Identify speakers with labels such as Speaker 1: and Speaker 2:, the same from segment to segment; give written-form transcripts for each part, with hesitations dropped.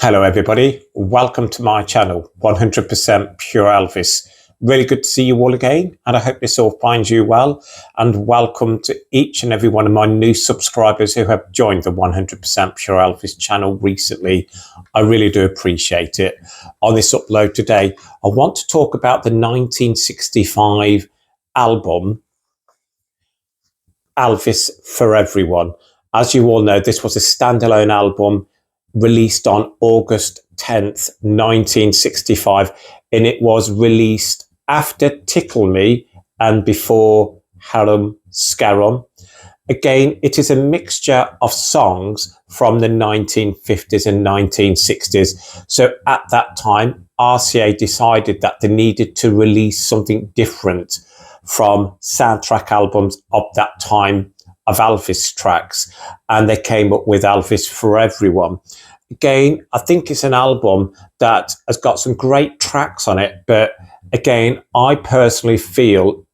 Speaker 1: Hello everybody, welcome to my channel, 100% Pure Elvis. Really good to see you all again, and I hope this all finds you well, and welcome to each and every one of my new subscribers who have joined the 100% Pure Elvis channel recently. I really do appreciate it. On this upload today, I want to talk about the 1965 album, Elvis For Everyone. As you all know, this was a standalone album released on August 10th, 1965, and it was released after Tickle Me and before Harum Scarum. Again, it is a mixture of songs from the 1950s and 1960s. So at that time, RCA decided that they needed to release something different from soundtrack albums of that time of Elvis tracks, and they came up with Elvis For Everyone. Again, I think it's an album that has got some great tracks on it, but again, I personally feel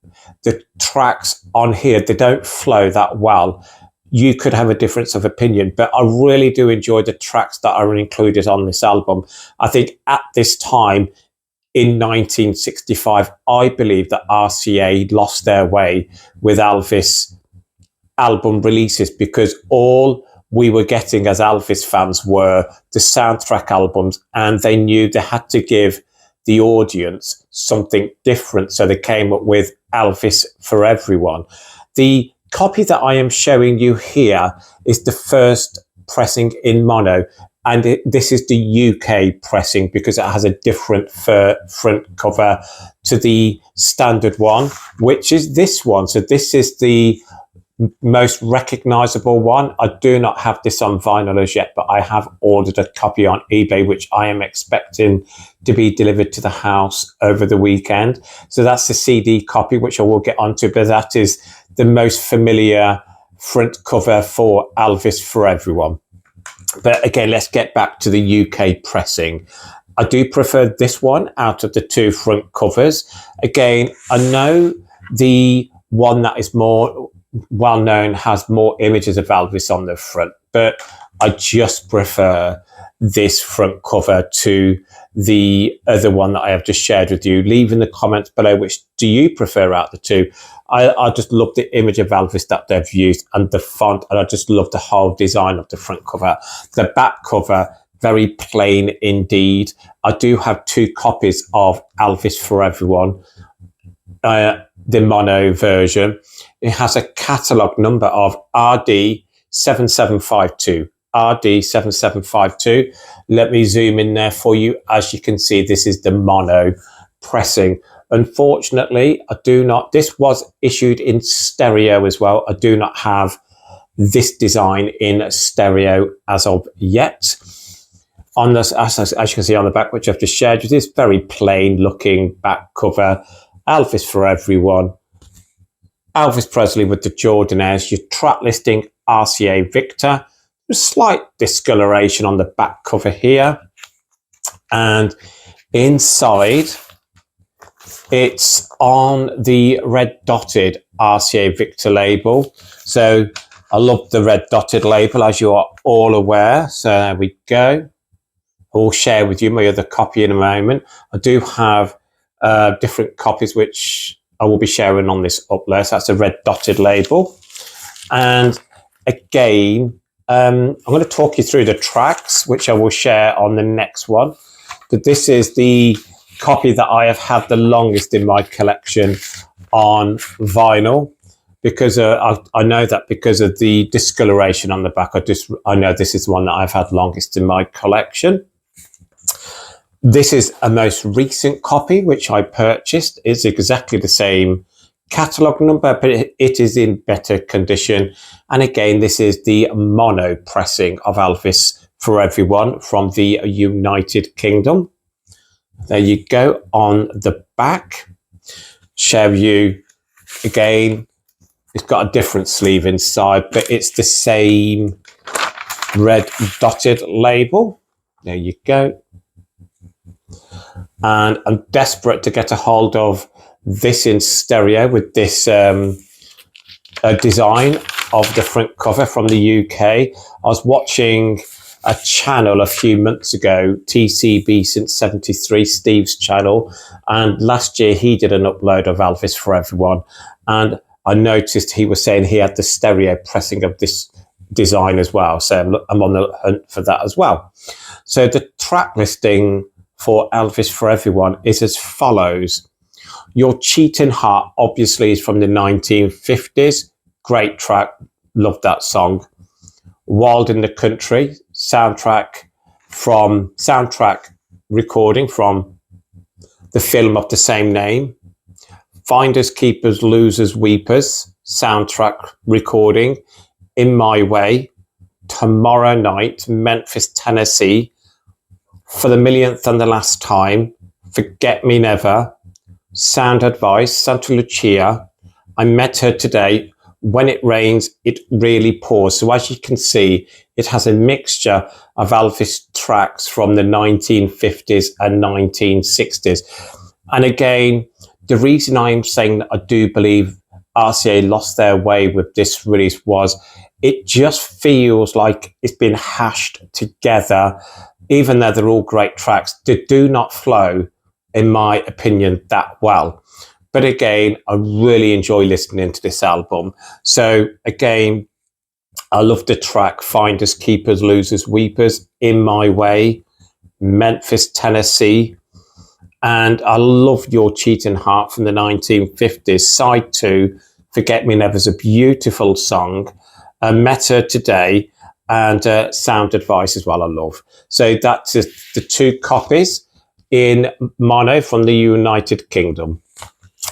Speaker 1: the tracks on here, they don't flow that well. You could have a difference of opinion, but I really do enjoy the tracks that are included on this album. I think at this time, in 1965, I believe that RCA lost their way with Elvis album releases, because all we were getting as Elvis fans were the soundtrack albums, and they knew they had to give the audience something different. So they came up with Elvis For Everyone. The copy that I am showing you here is the first pressing in mono, and this is the UK pressing because it has a different front cover to the standard one, which is this one. So this is the most recognizable one. I do not have this on vinyl as yet, but I have ordered a copy on eBay, which I am expecting to be delivered to the house over the weekend. So that's the CD copy, which I will get onto, but that is the most familiar front cover for Elvis For Everyone. But again, let's get back to the UK pressing. I do prefer this one out of the two front covers. Again, I know the one that is more well known has more images of Elvis on the front, but I just prefer this front cover to the other one that I have just shared with you. Leave in the comments below which do you prefer out the two. I just love the image of Elvis that they've used and the font, and I just love the whole design of the front cover. The back cover, very plain indeed. I do have two copies of Elvis For Everyone, the mono version. It has a catalogue number of RD7752. RD7752. Let me zoom in there for you. As you can see, this is the mono pressing. Unfortunately, I do not, this was issued in stereo as well. I do not have this design in stereo as of yet. On this, as you can see on the back, which I've just shared with you, this very plain looking back cover. Elvis For Everyone. Elvis Presley with the Jordanaires, your track listing RCA Victor. A slight discoloration on the back cover here. And inside, it's on the red dotted RCA Victor label. So I love the red dotted label, as you are all aware. So there we go. I will share with you my other copy in a moment. I do have different copies which I will be sharing on this upload. So that's a red dotted label. And again, I'm going to talk you through the tracks, which I will share on the next one. But this is the copy that I have had the longest in my collection on vinyl, because I know that because of the discoloration on the back, I know this is the one that I've had longest in my collection. This is a most recent copy, which I purchased. It's exactly the same catalogue number, but it is in better condition. And again, this is the mono pressing of Elvis For Everyone from the United Kingdom. There you go. On the back, show you again, it's got a different sleeve inside, but it's the same red dotted label. There you go. And I'm desperate to get a hold of this in stereo with this design of the front cover from the UK. I was watching a channel a few months ago, TCB since 73, Steve's channel, and last year he did an upload of Elvis For Everyone, and I noticed he was saying he had the stereo pressing of this design as well, so I'm on the hunt for that as well. So the track listing for Elvis For Everyone is as follows. Your Cheating Heart obviously is from the 1950s, great track, love that song. Wild in the Country, soundtrack recording from the film of the same name. Finders, Keepers, Losers, Weepers, soundtrack recording. In My Way, Tomorrow Night, Memphis, Tennessee, For the Millionth and the Last Time, Forget Me Never, Sound Advice, Santa Lucia, I Met Her Today, When It Rains, It Really Pours. So as you can see, it has a mixture of Elvis tracks from the 1950s and 1960s. And again, the reason I'm saying that I do believe RCA lost their way with this release was it just feels like it's been hashed together, even though they're all great tracks. They do not flow, in my opinion, that well. But again, I really enjoy listening to this album. So again, I love the track Finders, Keepers, Losers, Weepers, In My Way, Memphis, Tennessee. And I love Your Cheating Heart from the 1950s. Side 2, Forget Me Never is a beautiful song. Met Her Today and Sound Advice as well, I love. So that's the two copies in mono from the United Kingdom.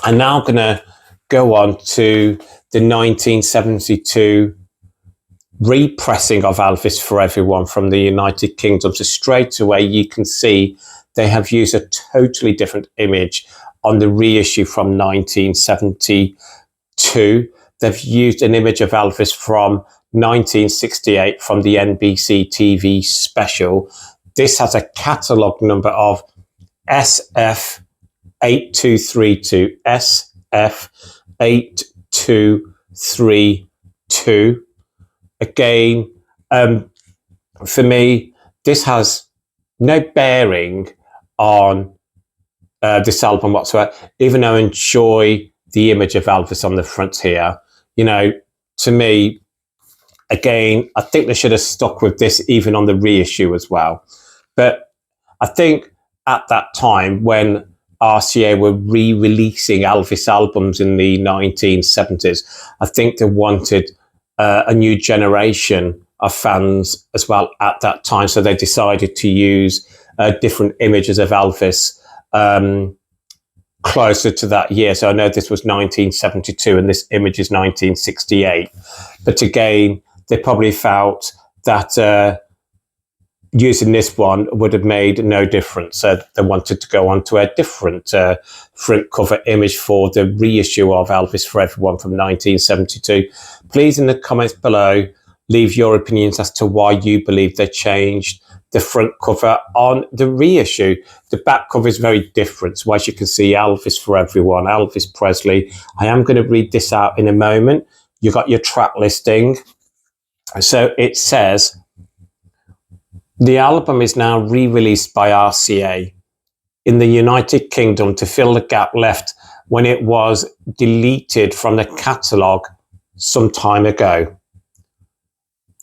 Speaker 1: I'm now going to go on to the 1972 repressing of Elvis For Everyone from the United Kingdom. So straight away you can see they have used a totally different image on the reissue from 1972. They've used an image of Elvis from 1968 from the NBC TV special. This has a catalogue number of SF8232. SF8232. Again, for me, this has no bearing on this album whatsoever, even though I enjoy the image of Elvis on the front here. You know, to me, again, I think they should have stuck with this even on the reissue as well. But I think at that time when RCA were re-releasing Elvis albums in the 1970s, I think they wanted a new generation of fans as well at that time. So they decided to use different images of Elvis closer to that year. So I know this was 1972 and this image is 1968. But again, they probably felt that using this one would have made no difference. So they wanted to go on to a different front cover image for the reissue of Elvis For Everyone from 1972. Please, in the comments below, leave your opinions as to why you believe they changed the front cover on the reissue. The back cover is very different. So as you can see, Elvis For Everyone, Elvis Presley. I am going to read this out in a moment. You got your track listing. So it says, the album is now re-released by RCA in the United Kingdom to fill the gap left when it was deleted from the catalogue some time ago.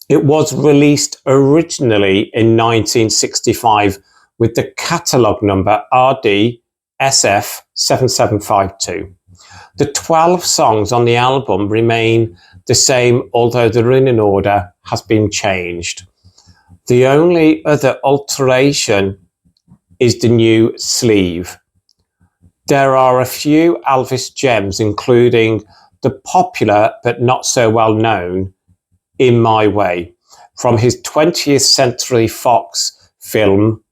Speaker 1: It was released originally in 1965 with the catalogue number RD-SF7752. The 12 songs on the album remain the same, although the running order has been changed. The only other alteration is the new sleeve. There are a few Elvis gems, including the popular but not so well known In My Way from his 20th Century Fox film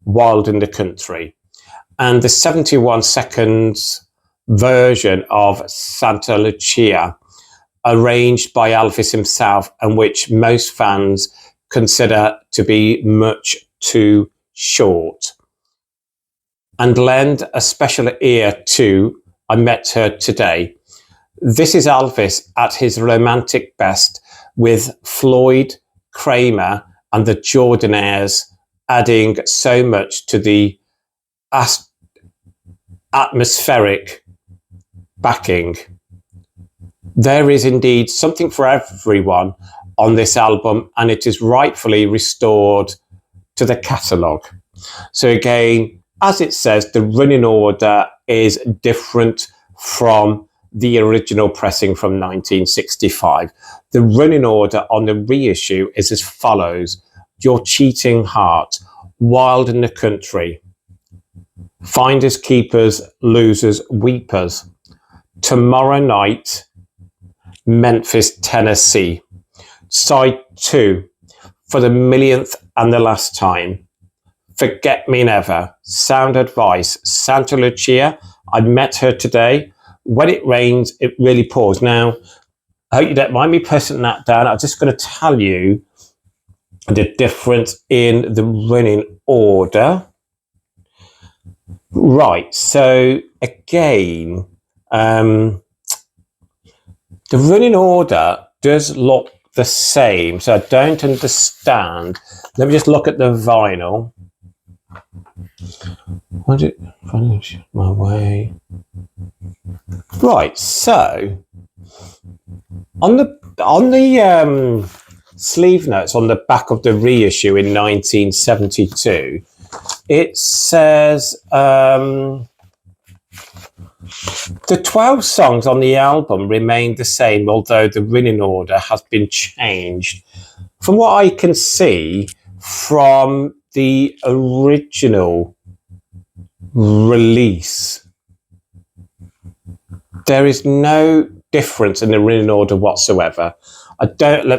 Speaker 1: Wild in the Country, and the 71 seconds version of Santa Lucia, arranged by Elvis himself, and which most fans consider to be much too short, and lend a special ear to I Met Her Today. This is Elvis at his romantic best, with Floyd, Kramer and the Jordanaires adding so much to the atmospheric backing. There is indeed something for everyone on this album, and it is rightfully restored to the catalogue. So again, as it says, the running order is different from the original pressing from 1965. The running order on the reissue is as follows: Your Cheating Heart, Wild in the Country, Finders Keepers, Losers Weepers, Tomorrow Night, Memphis, Tennessee. Side 2, For the Millionth and the Last Time, Forget Me Never, Sound Advice, Santa Lucia, I Met Her Today, When It Rains, It Really Pours. Now, I hope you don't mind me pressing that down. I'm just going to tell you the difference in the running order. Right, so again, the running order does look the same, so I don't understand. Let me just look at the vinyl. What did it my way? Right, so on the sleeve notes on the back of the reissue in 1972, it says the 12 songs on the album remain the same, although the running order has been changed. From what I can see from the original release, there is no difference in the running order whatsoever.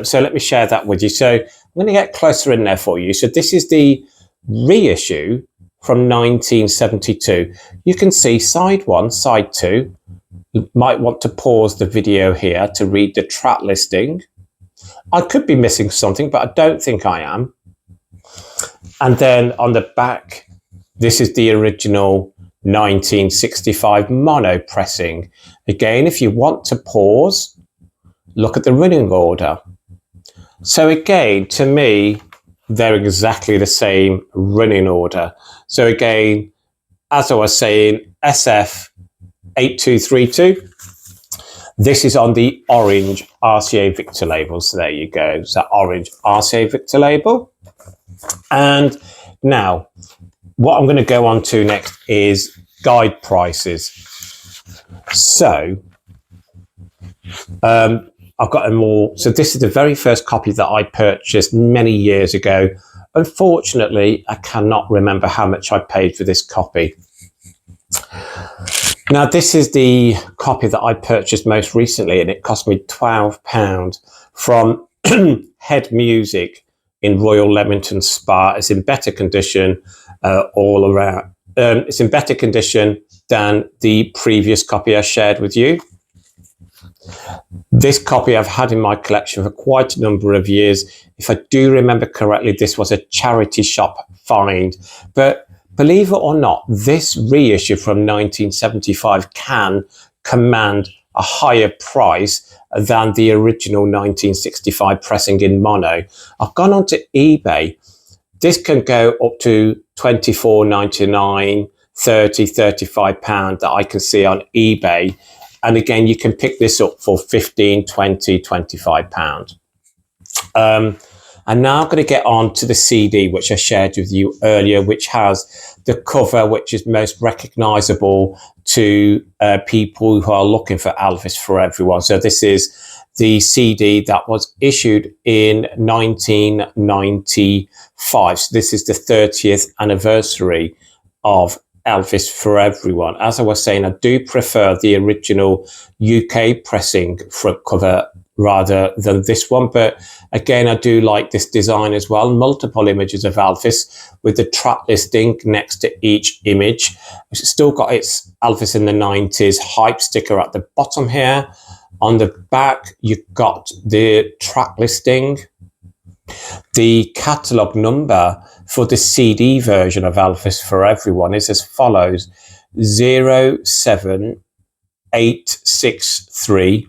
Speaker 1: So let me share that with you. So I'm going to get closer in there for you. So this is the reissue from 1972. You can see side 1, side 2. You might want to pause the video here to read the track listing. I could be missing something, but I don't think I am. And then on the back, this is the original 1965 mono pressing. Again, if you want to pause, look at the running order. So again, to me, they're exactly the same running order. So again, as I was saying, SF8232. This is on the orange RCA Victor label. So there you go. It's that orange RCA Victor label. And now, what I'm going to go on to next is guide prices. So, I've got them all. So this is the very first copy that I purchased many years ago. Unfortunately, I cannot remember how much I paid for this copy. Now, this is the copy that I purchased most recently, and it cost me £12 from Head Music in Royal Leamington Spa. It's in better condition all around. It's in better condition than the previous copy I shared with you. This copy I've had in my collection for quite a number of years. If I do remember correctly, this was a charity shop find. But believe it or not, this reissue from 1975 can command a higher price than the original 1965 pressing in mono. I've gone onto eBay. This can go up to £24.99, £30, £35 that I can see on eBay. And again, you can pick this up for £15, £20, £25. And now I'm going to get on to the CD, which I shared with you earlier, which has the cover, which is most recognizable to people who are looking for Elvis For Everyone. So this is the CD that was issued in 1995. So this is the 30th anniversary of Elvis For Everyone. As I was saying, I do prefer the original UK pressing front cover rather than this one, but again, I do like this design as well. Multiple images of Elvis with the track listing next to each image. It's still got its Elvis in the 90s hype sticker at the bottom here. On the back, you've got the track listing. The catalogue number for the CD version of Elvis For Everyone is as follows: 0780 863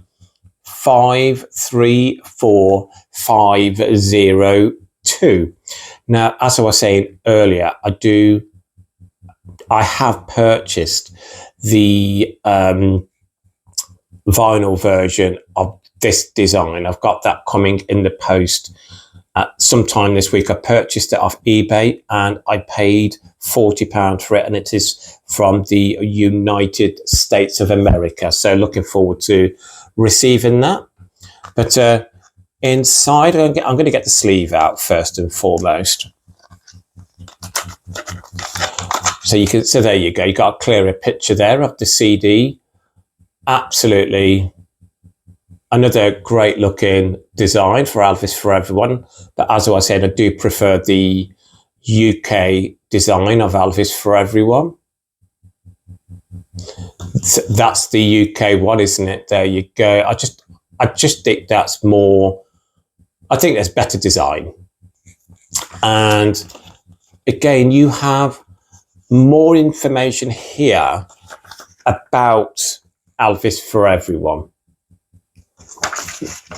Speaker 1: 534 502. Now, as I was saying earlier, I have purchased the vinyl version of this design. I've got that coming in the post sometime this week. I purchased it off eBay and I paid £40 for it, and it is from the United States of America. So looking forward to receiving that. But inside, I'm going to get the sleeve out first and foremost. So there you go. You got a clearer picture there of the CD. Absolutely another great looking design for Elvis For Everyone. But as I said, I do prefer the UK design of Elvis For Everyone. That's the UK one, isn't it? There you go. I just think that's more, I think there's better design. And again, you have more information here about Elvis For Everyone.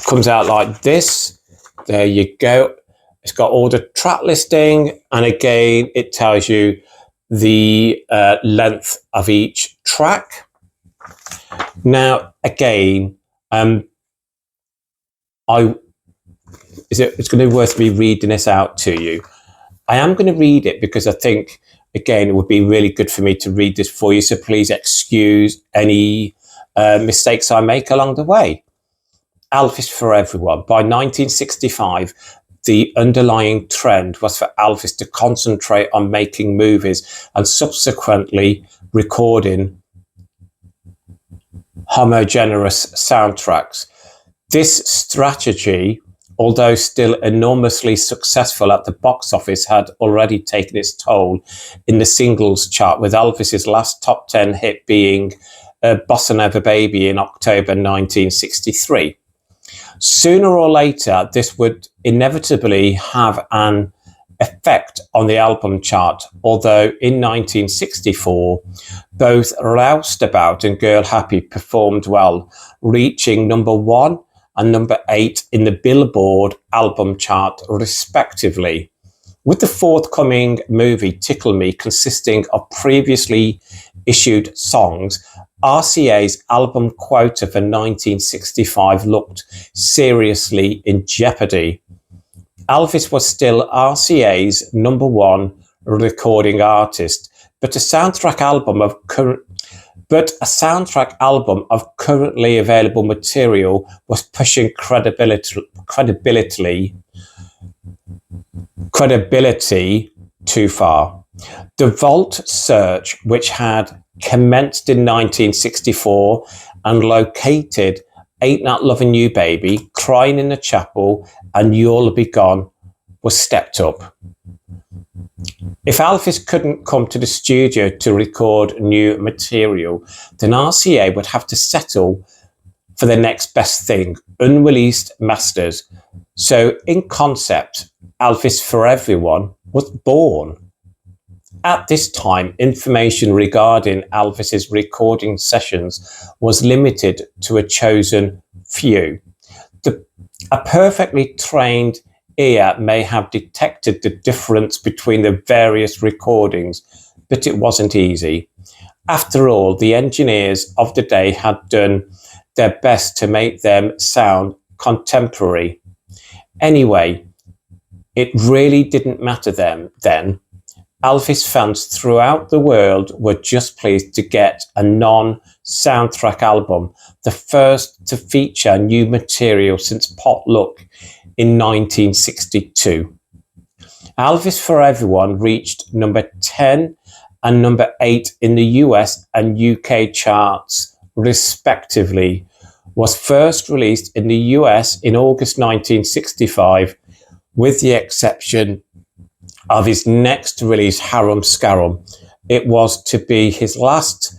Speaker 1: Comes out like this. There you go. It's got all the track listing, and again, it tells you the length of each track. Now, again, it's going to be worth me reading this out to you. I am going to read it because I think, again, it would be really good for me to read this for you. So please excuse any mistakes I make along the way. Elvis For Everyone. By 1965, the underlying trend was for Elvis to concentrate on making movies and subsequently recording homogeneous soundtracks. This strategy, although still enormously successful at the box office, had already taken its toll in the singles chart, with Elvis's last top 10 hit being Bossa Nova Baby in October 1963. Sooner or later, this would inevitably have an effect on the album chart, although in 1964, both Roustabout and Girl Happy performed well, reaching number 1 and number 8 in the Billboard album chart, respectively. With the forthcoming movie Tickle Me consisting of previously issued songs, RCA's album quota for 1965 looked seriously in jeopardy. Elvis was still RCA's number 1 recording artist, but a soundtrack album of currently available material was pushing credibility too far. The Vault search, which had commenced in 1964 and located Ain't Not Loving You Baby, Crying in the Chapel, and You'll Be Gone, was stepped up. If Elvis couldn't come to the studio to record new material, then RCA would have to settle for the next best thing, unreleased masters. So in concept, Elvis For Everyone was born. At this time, information regarding Elvis's recording sessions was limited to a chosen few. A perfectly trained ear may have detected the difference between the various recordings, but it wasn't easy. After all, the engineers of the day had done their best to make them sound contemporary. Anyway, it really didn't matter then. Elvis fans throughout the world were just pleased to get a non-soundtrack album, the first to feature new material since Potluck in 1962. Elvis For Everyone reached number 10 and number 8 in the US and UK charts, respectively, was first released in the US in August 1965, with the exception of his next release, Harum Scarum. It was to be his last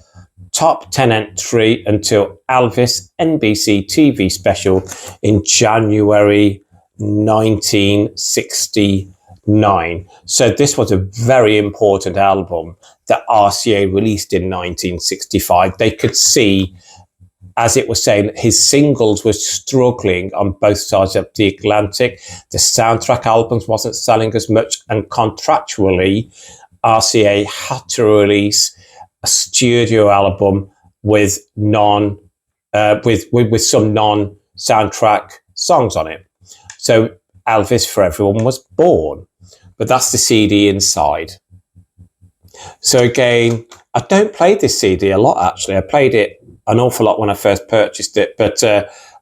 Speaker 1: top 10 entry until Elvis NBC TV special in January 1969. So this was a very important album that RCA released in 1965. They could see as it was saying, his singles were struggling on both sides of the Atlantic. The soundtrack albums wasn't selling as much, and contractually, RCA had to release a studio album with with some non-soundtrack songs on it. So Elvis For Everyone was born, but that's the CD inside. So again, I don't play this CD a lot, actually. I played it an awful lot when I first purchased it, but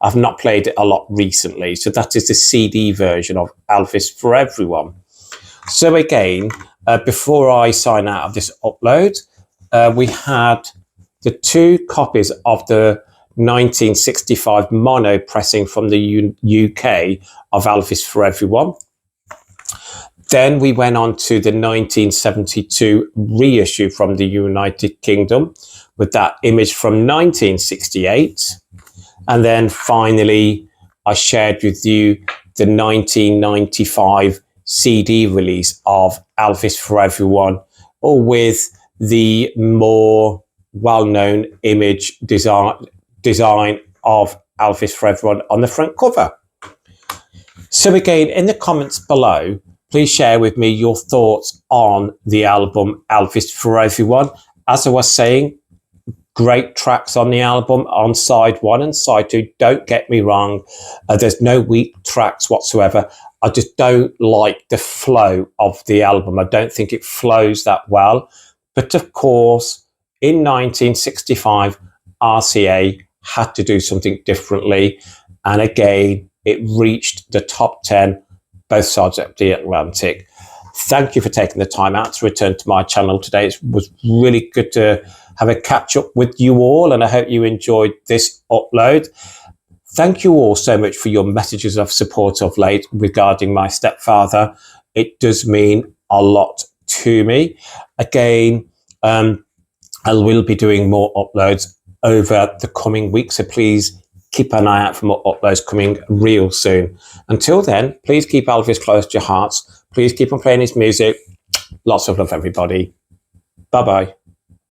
Speaker 1: I've not played it a lot recently. So that is the CD version of Elvis For Everyone. So again, before I sign out of this upload, we had the 2 copies of the 1965 mono pressing from the UK of Elvis For Everyone. Then we went on to the 1972 reissue from the United Kingdom with that image from 1968. And then finally, I shared with you the 1995 CD release of Elvis For Everyone, or with the more well-known image design of Elvis For Everyone on the front cover. So again, in the comments below, please share with me your thoughts on the album Elvis For Everyone. As I was saying, great tracks on the album on side 1 and side 2. Don't get me wrong. There's no weak tracks whatsoever. I just don't like the flow of the album. I don't think it flows that well. But of course, in 1965, RCA had to do something differently. And again, it reached the top 10, both sides of the Atlantic. Thank you for taking the time out to return to my channel today. It was really good to have a catch up with you all, and I hope you enjoyed this upload. Thank you all so much for your messages of support of late regarding my stepfather. It does mean a lot to me. Again, I will be doing more uploads over the coming weeks, so please keep an eye out for more uploads coming real soon. Until then, please keep Elvis close to your hearts. Please keep on playing his music. Lots of love, everybody. Bye-bye.